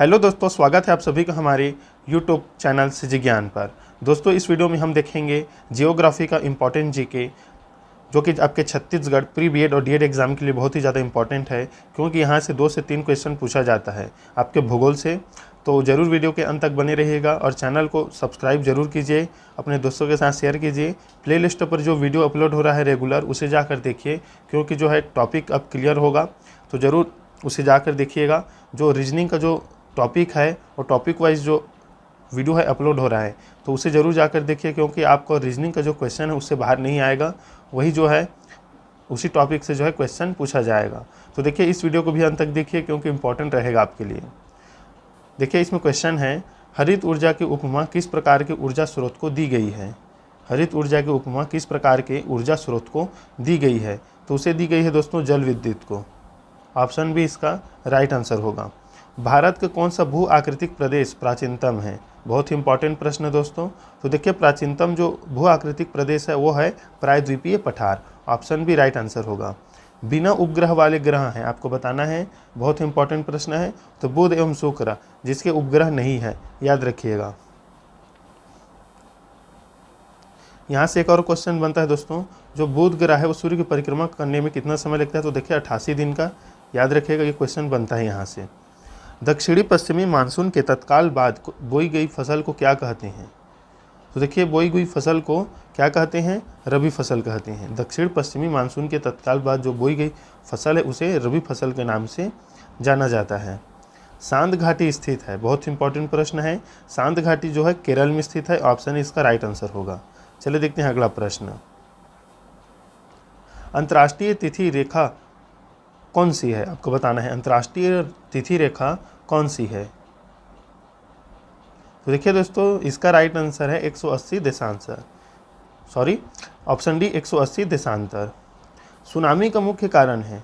Hello दोस्तों, स्वागत है आप सभी का हमारे यूट्यूब चैनल सिजी ज्ञान पर। दोस्तों, इस वीडियो में हम देखेंगे जियोग्राफी का इम्पोर्टेंट जीके, जो कि आपके छत्तीसगढ़ प्री बीएड और डीएड एग्ज़ाम के लिए बहुत ही ज़्यादा इंपॉर्टेंट है, क्योंकि यहाँ से 2 से 3 क्वेश्चन पूछा जाता है आपके भूगोल से। तो ज़रूर वीडियो के अंत तक बने रहिएगा और चैनल को सब्सक्राइब जरूर कीजिए, अपने दोस्तों के साथ शेयर कीजिए। प्लेलिस्ट पर जो वीडियो अपलोड हो रहा है रेगुलर, उसे जाकर देखिए, क्योंकि जो है टॉपिक अब क्लियर होगा, तो ज़रूर उसे जाकर देखिएगा। जो रीजनिंग का जो टॉपिक है और टॉपिक वाइज जो वीडियो है अपलोड हो रहा है, तो उसे ज़रूर जाकर देखिए, क्योंकि आपको रीजनिंग का जो क्वेश्चन है उससे बाहर नहीं आएगा, वही जो है उसी टॉपिक से जो है क्वेश्चन पूछा जाएगा। तो देखिए, इस वीडियो को भी अंत तक देखिए, क्योंकि इंपॉर्टेंट रहेगा आपके लिए। देखिए, इसमें क्वेश्चन है, हरित ऊर्जा की उपमा किस प्रकार के ऊर्जा स्रोत को दी गई है। हरित ऊर्जा की उपमा किस प्रकार के ऊर्जा स्रोत को दी गई है, तो उसे दी गई है दोस्तों जल विद्युत को। ऑप्शन बी इसका राइट आंसर होगा। भारत का कौन सा भू आकृतिक प्रदेश प्राचीनतम है। बहुत ही इंपॉर्टेंट प्रश्न है दोस्तों। तो देखिए, प्राचीनतम जो भू आकृतिक प्रदेश है वो है प्रायद्वीपीय पठार। ऑप्शन बी राइट आंसर होगा। बिना उपग्रह वाले ग्रह हैं, आपको बताना है, बहुत ही इंपॉर्टेंट प्रश्न है। तो बुध एवं शुक्र, जिसके उपग्रह नहीं है, याद रखिएगा। यहाँ से एक और क्वेश्चन बनता है दोस्तों, जो बुध ग्रह है वो सूर्य की परिक्रमा करने में कितना समय लगता है। तो देखिए 88 दिन का, याद रखिएगा, ये क्वेश्चन बनता है यहाँ से। दक्षिणी पश्चिमी मानसून के तत्काल बाद बोई गई फसल को क्या कहते हैं। तो देखिए, बोई गई फसल को क्या कहते हैं, रबी फसल कहते हैं। दक्षिण पश्चिमी मानसून के तत्काल बाद जो बोई गई फसल है उसे रबी फसल के नाम से जाना जाता है। सांत घाटी स्थित है, बहुत इंपॉर्टेंट प्रश्न है। सांत घाटी जो है केरल में स्थित है। ऑप्शन इसका राइट आंसर होगा। चलिए देखते हैं अगला प्रश्न। अंतर्राष्ट्रीय तिथि रेखा कौन सी है, आपको बताना है। अंतर्राष्ट्रीय तिथि रेखा कौन सी है। तो देखिए दोस्तों, इसका राइट आंसर है 180 देशांतर। सॉरी, ऑप्शन डी 180 देशांतर। सुनामी का मुख्य कारण है।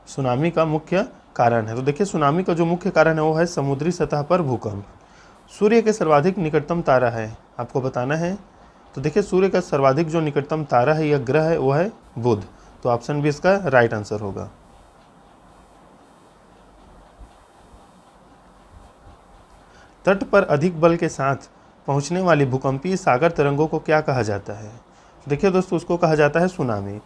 सुनामी का मुख्य कारण है, तो देखिए सुनामी का जो मुख्य कारण है वो है समुद्री सतह पर भूकंप। सूर्य के सर्वाधिक निकटतम तारा है, आपको बताना है। तो देखिए, सूर्य का सर्वाधिक जो निकटतम तारा है या ग्रह है वो है बुध। तो ऑप्शन बी इसका राइट आंसर होगा। तट पर अधिक बल के साथ पहुंचने वाली भूकंपीय सागर तरंगों को क्या कहा जाता है। देखिए दोस्तों, उसको कहा जाता है सुनामी।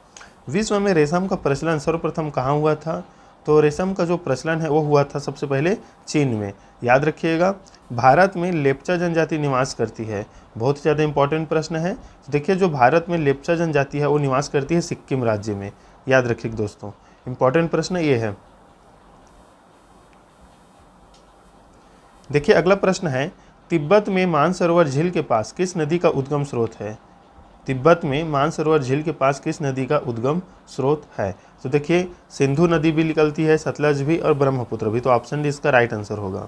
विश्व में रेशम का प्रचलन सर्वप्रथम कहाँ हुआ था। तो रेशम का जो प्रचलन है वो हुआ था सबसे पहले चीन में। याद रखिएगा, भारत में लेप्चा जनजाति निवास करती है। बहुत ज़्यादा इंपॉर्टेंट प्रश्न है। तो देखिए, जो भारत में लेप्चा जनजाति है वो निवास करती है सिक्किम राज्य में। याद रखिए दोस्तों, इंपॉर्टेंट प्रश्न ये है। देखिए अगला प्रश्न है, तिब्बत में मानसरोवर झील के पास किस नदी का उद्गम स्रोत है। तिब्बत में मानसरोवर झील के पास किस नदी का उद्गम स्रोत है। तो देखिए, सिंधु नदी भी निकलती है, सतलज भी और ब्रह्मपुत्र भी। तो ऑप्शन डी इसका राइट आंसर होगा।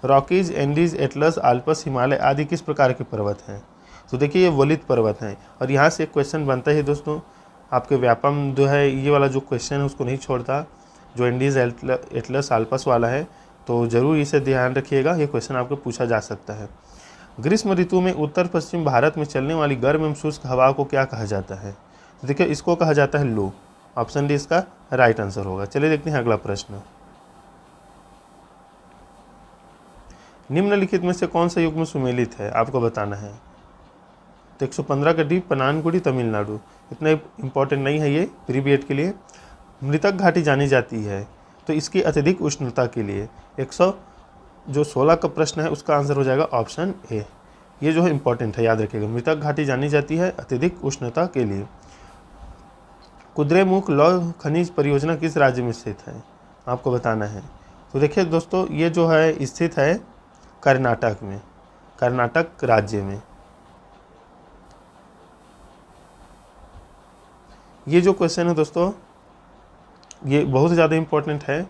Rockies, Andes, Atlas, Alps, Himalaya आदि किस प्रकार के पर्वत हैं। तो देखिए, ये वलित पर्वत हैं। और यहाँ से एक क्वेश्चन बनता है दोस्तों, आपके व्यापम जो है ये वाला जो क्वेश्चन है उसको नहीं छोड़ता, जो एंडीज, एटलस, आल्पस वाला है। तो ज़रूर इसे ध्यान रखिएगा, ये क्वेश्चन आपको पूछा जा सकता है। ग्रीष्म ऋतु में उत्तर पश्चिम भारत में चलने वाली गर्म एवं शुष्क हवा को क्या कहा जाता है। तो देखिए, इसको कहा जाता है लू। ऑप्शन डी इसका राइट आंसर होगा। चलिए देखते हैं अगला प्रश्न। निम्नलिखित में से कौन सा युग्म सुमेलित है, आपको बताना है। तो 115 का डी, पनानकुड़ी, तमिलनाडु। इतना इंपॉर्टेंट नहीं है ये प्री बीएड के लिए। मृतक घाटी जानी जाती है तो इसकी अत्यधिक उष्णता के लिए। 116 का प्रश्न है, उसका आंसर हो जाएगा ऑप्शन ए। ये जो है इंपॉर्टेंट है, याद रखिएगा। मृतक घाटी जानी जाती है अत्यधिक उष्णता के लिए। कुद्रेमुख लौह खनिज परियोजना किस राज्य में स्थित है, आपको बताना है। तो देखिए दोस्तों, ये जो है स्थित है कर्नाटक में, कर्नाटक राज्य में। ये जो क्वेश्चन है दोस्तों, ये बहुत ज़्यादा इंपॉर्टेंट है।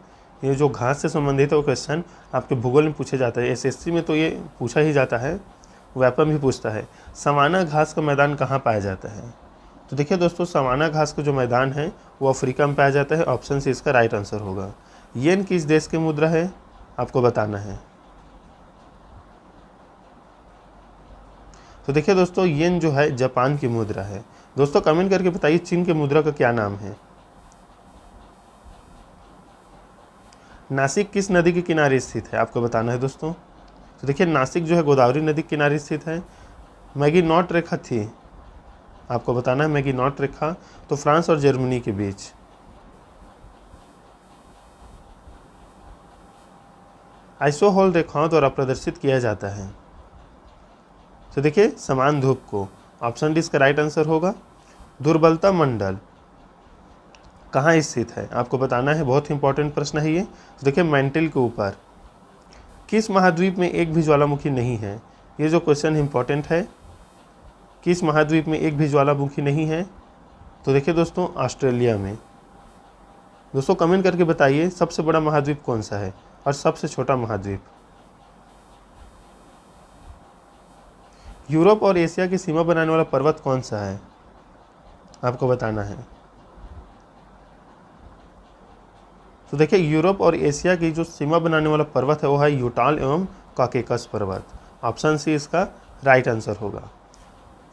ये जो घास से संबंधित है वो क्वेश्चन आपके भूगोल में पूछे जाता है। एसएससी में तो ये पूछा ही जाता है, व्यापम भी पूछता है। सवाना घास का मैदान कहाँ पाया जाता है। तो देखिए दोस्तों, सवाना घास का जो मैदान है वो अफ्रीका में पाया जाता है। ऑप्शन सी इसका राइट आंसर होगा। येन किस देश की मुद्रा है, आपको बताना है। तो देखिए दोस्तों, येन जो है जापान की मुद्रा है। दोस्तों कमेंट करके बताइए, चीन के मुद्रा का क्या नाम है। नासिक किस नदी के किनारे स्थित है, आपको बताना है दोस्तों। तो देखिए नासिक जो है गोदावरी नदी के किनारे स्थित है। मैगिनॉट रेखा थी, आपको बताना है मैगिनॉट रेखा तो फ्रांस और जर्मनी के बीच। आइसोहोल रेखाओं द्वारा प्रदर्शित किया जाता है। तो देखिए समान धूप को, ऑप्शन डी इसका राइट आंसर होगा। दुर्बलता मंडल कहाँ स्थित है, आपको बताना है, बहुत इंपॉर्टेंट प्रश्न है ये। तो देखिए मेंटल के ऊपर। किस महाद्वीप में एक भी ज्वालामुखी नहीं है, ये जो क्वेश्चन इंपॉर्टेंट है। किस महाद्वीप में एक भी ज्वालामुखी नहीं है, तो देखिए दोस्तों ऑस्ट्रेलिया में। दोस्तों कमेंट करके बताइए सबसे बड़ा महाद्वीप कौन सा है और सबसे छोटा महाद्वीप। यूरोप और एशिया की सीमा बनाने वाला पर्वत कौन सा है, आपको बताना है। तो देखिए यूरोप और एशिया की जो सीमा बनाने वाला पर्वत है वो है यूटाल एवं कॉकेकस पर्वत। ऑप्शन सी इसका राइट आंसर होगा।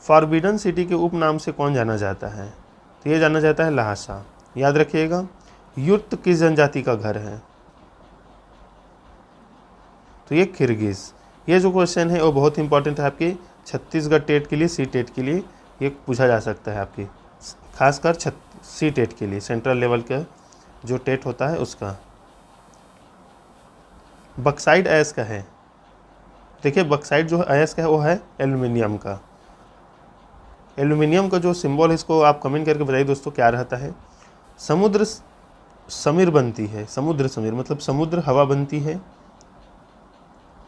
फॉरबिडन सिटी के उपनाम से कौन जाना जाता है, तो ये जाना जाता है लहासा। याद रखिएगा। युर्त किस जनजाति का घर है, तो ये किर्गिज। ये जो क्वेश्चन है वो बहुत इंपॉर्टेंट है आपके छत्तीसगढ़ टेट के लिए, सी टेट के लिए ये पूछा जा सकता है आपकी, खासकर सी टेट के लिए, सेंट्रल लेवल का जो टेट होता है उसका। बक्साइड अयस्क का है, देखिए बक्साइड जो अयस्क है वो है एल्युमिनियम का। एल्युमिनियम का जो सिंबल है इसको आप कमेंट करके बताइए दोस्तों क्या रहता है। समुद्र समीर बनती है, समुद्र समीर मतलब समुद्र हवा बनती है।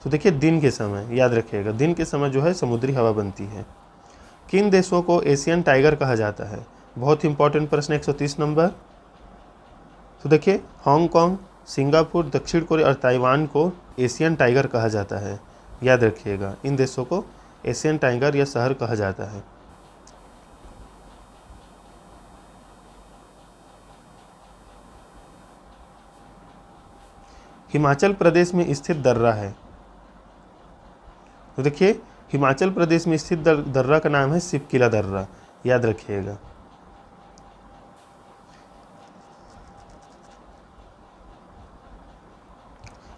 तो देखिए दिन के समय, याद रखिएगा दिन के समय जो है समुद्री हवा बनती है। किन देशों को एशियन टाइगर कहा जाता है, बहुत इंपॉर्टेंट प्रश्न 130 नंबर। तो देखिए हांगकांग, सिंगापुर, दक्षिण कोरिया और ताइवान को एशियन टाइगर कहा जाता है। याद रखिएगा इन देशों को एशियन टाइगर या शहर कहा जाता है। हिमाचल प्रदेश में स्थित दर्रा है, तो देखिए हिमाचल प्रदेश में स्थित दर्रा का नाम है शिवकिला दर्रा। याद रखिएगा।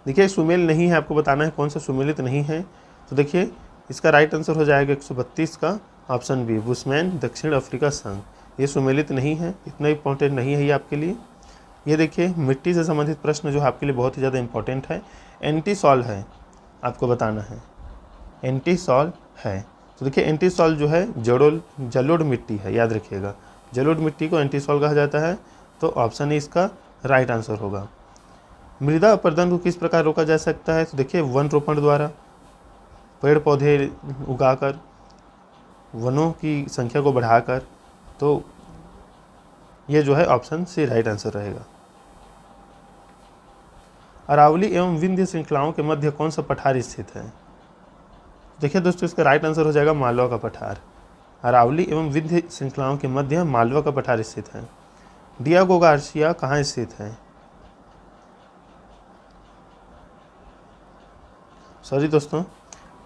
देखिए सुमेल नहीं है, आपको बताना है कौन सा सुमेलित नहीं है। तो देखिए इसका राइट आंसर हो जाएगा 132 का ऑप्शन बी, बुशमैन दक्षिण अफ्रीका संघ। ये सुमेलित नहीं है, इतना इंपॉर्टेंट नहीं है ये आपके लिए। ये देखिए मिट्टी से संबंधित प्रश्न जो आपके लिए बहुत ही ज़्यादा इंपॉर्टेंट है। एंटीसॉल है, आपको बताना है एंटीसॉल है। तो देखिए एंटीसॉल जो है जलोढ़ मिट्टी है, याद रखिएगा जलोढ़ मिट्टी को एंटीसॉल कहा जाता है। तो ऑप्शन ए इसका राइट आंसर होगा। मृदा अपरदन को किस प्रकार रोका जा सकता है, तो देखिए वन रोपण द्वारा, पेड़ पौधे उगाकर, वनों की संख्या को बढ़ाकर। तो ये जो है ऑप्शन सी राइट आंसर रहेगा। अरावली एवं विंध्य श्रृंखलाओं के मध्य कौन सा पठार स्थित है, देखिए दोस्तों इसका राइट आंसर हो जाएगा मालवा का पठार। अरावली एवं विंध्य श्रृंखलाओं के मध्य मालवा का पठार स्थित है। डियागो गार्सिया कहाँ स्थित है, सॉरी दोस्तों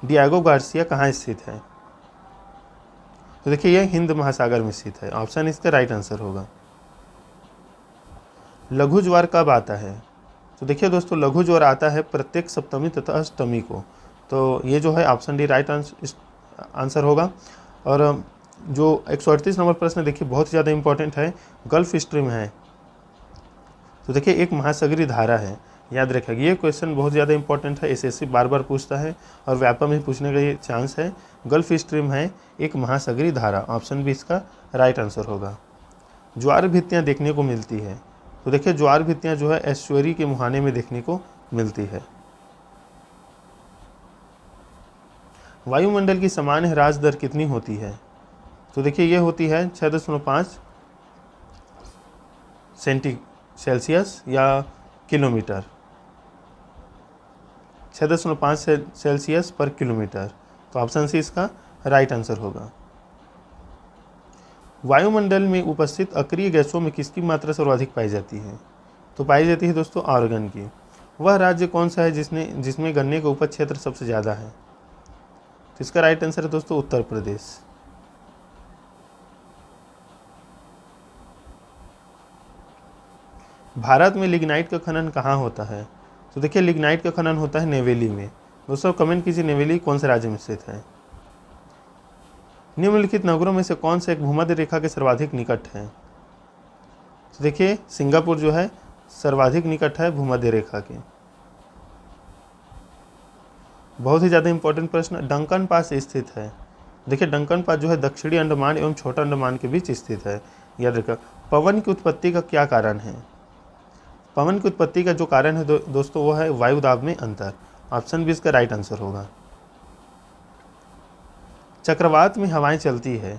डियागो गार्सिया कहाँ स्थित है, तो देखिए यह हिंद महासागर में स्थित है। ऑप्शन इसका राइट आंसर होगा। लघु ज्वार कब आता है, तो देखिए दोस्तों लघु ज्वार आता है प्रत्येक सप्तमी तथा अष्टमी को। तो ये जो है ऑप्शन डी राइट आंसर होगा। और जो 138 नंबर प्रश्न देखिए बहुत ही ज़्यादा इंपॉर्टेंट है, गल्फ स्ट्रीम है। तो देखिए एक महासागरीय धारा है, याद रखिएगा ये क्वेश्चन बहुत ज़्यादा इंपॉर्टेंट है, एसएससी बार बार पूछता है और व्यापक में पूछने का ये चांस है। गल्फ स्ट्रीम है एक महासागरीय धारा, ऑप्शन बी इसका राइट आंसर होगा। ज्वार भित्तियाँ देखने को मिलती है, तो देखिए ज्वार भित्तियाँ जो है एस्चुअरी के मुहाने में देखने को मिलती है। वायुमंडल की सामान्य ह्रास दर कितनी होती है, तो देखिए ये होती है 6.5 सेल्सियस या किलोमीटर, 6.5 सेल्सियस पर किलोमीटर। तो ऑप्शन सी इसका राइट आंसर होगा। वायुमंडल में उपस्थित अक्रिय गैसों में किसकी मात्रा सर्वाधिक पाई जाती है, तो पाई जाती है दोस्तों आर्गन की। वह राज्य कौन सा है जिसमें गन्ने का उपज क्षेत्र सबसे ज़्यादा है, तो इसका राइट आंसर है दोस्तों उत्तर प्रदेश। भारत में लिग्नाइट का खनन कहाँ होता है? तो देखिए लिग्नाइट का खनन होता है नेवेली में। दोस्तों कमेंट कीजिए नेवेली कौन से राज्य में स्थित है। निम्नलिखित नगरों में से कौन सा एक भूमध्य रेखा के सर्वाधिक निकट है? तो देखिए सिंगापुर जो है सर्वाधिक निकट है भूमध्य रेखा के। बहुत ही ज़्यादा इंपॉर्टेंट प्रश्न, डंकन पास स्थित है। देखिए डंकन पास जो है दक्षिणी अंडमान एवं छोटा अंडमान के बीच स्थित है। याद रखिए। पवन की उत्पत्ति का क्या कारण है? पवन की उत्पत्ति का जो कारण है दोस्तों वो है वायु दाब में अंतर। ऑप्शन बी इसका राइट आंसर होगा। चक्रवात में हवाएं चलती है।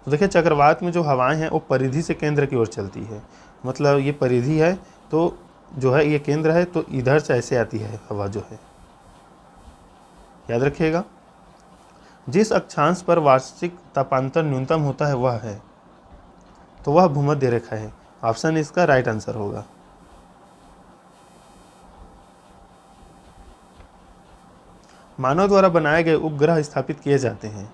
तो देखिए चक्रवात में जो हवाएं हैं वो परिधि से केंद्र की ओर चलती है। मतलब ये परिधि है तो जो है ये केंद्र है, तो इधर से ऐसे आती है हवा जो है। याद रखिएगा। जिस अक्षांश पर वार्षिक तापांतर न्यूनतम होता है वह है, तो वह भूमध्य रेखा है। ऑप्शन इसका राइट आंसर होगा। मानव द्वारा बनाए गए उपग्रह स्थापित किए जाते हैं।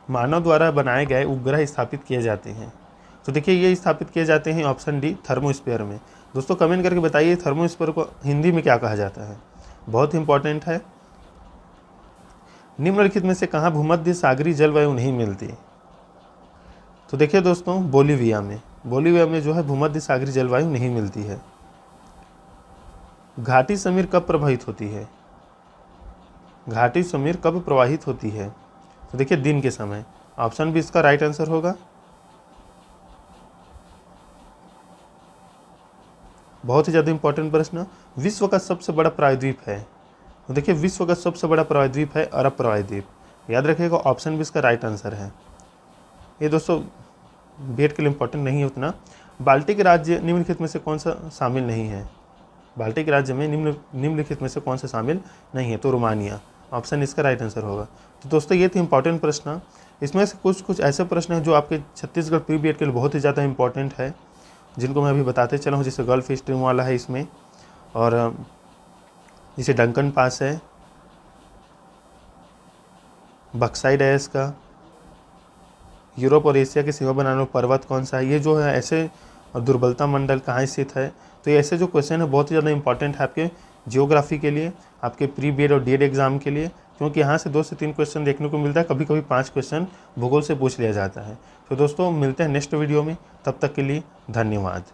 मानव द्वारा बनाए गए उपग्रह स्थापित किए जाते हैं। तो देखिए ये स्थापित किए जाते हैं ऑप्शन डी थर्मोस्फीयर में। दोस्तों कमेंट करके बताइए थर्मोस्फीयर को हिंदी में क्या कहा जाता है। बहुत इंपॉर्टेंट है। निम्नलिखित में से कहाँ भूमध्य सागरीय जलवायु नहीं मिलती? तो देखिए दोस्तों बोलीविया में जो है भूमध्य सागरीय जलवायु नहीं मिलती है। घाटी समीर कब प्रवाहित होती है? घाटी समीर कब प्रवाहित होती है? तो देखिए दिन के समय। ऑप्शन बी इसका राइट आंसर होगा। बहुत ही ज़्यादा इंपॉर्टेंट प्रश्न, विश्व का सबसे बड़ा प्रायद्वीप है। तो देखिए विश्व का सबसे बड़ा प्रायद्वीप है अरब प्रायद्वीप। याद रखिएगा ऑप्शन बी इसका राइट आंसर है। ये दोस्तों बीएड के लिए इंपॉर्टेंट नहीं है उतना। बाल्टिक राज्य निम्नलिखित में से कौन सा शामिल नहीं है? बाल्टिक राज्य में निम्नलिखित में से कौन सा शामिल नहीं है? तो रोमानिया। ऑप्शन इसका राइट आंसर होगा। तो दोस्तों ये थे इंपॉर्टेंट प्रश्न। इसमें से कुछ ऐसे प्रश्न हैं जो आपके छत्तीसगढ़ प्री बीएड के लिए बहुत ही ज़्यादा इंपॉर्टेंट है, जिनको मैं अभी बताते चला हूँ। जैसे गल्फ स्ट्रीम वाला है इसमें, और जैसे डंकन पास है, बक्साइड है इसका, यूरोप और एशिया की सीमा बनाने वाला पर्वत कौन सा है, ये जो है ऐसे, और दुर्बलता मंडल कहाँ स्थित है। तो ये ऐसे जो क्वेश्चन है बहुत ही ज़्यादा इंपॉर्टेंट है आपके जियोग्राफी के लिए, आपके प्री बीएड और डीएड एग्जाम के लिए, क्योंकि यहाँ से 2 से 3 क्वेश्चन देखने को मिलता है, कभी कभी 5 क्वेश्चन भूगोल से पूछ लिया जाता है। तो दोस्तों मिलते हैं नेक्स्ट वीडियो में, तब तक के लिए धन्यवाद।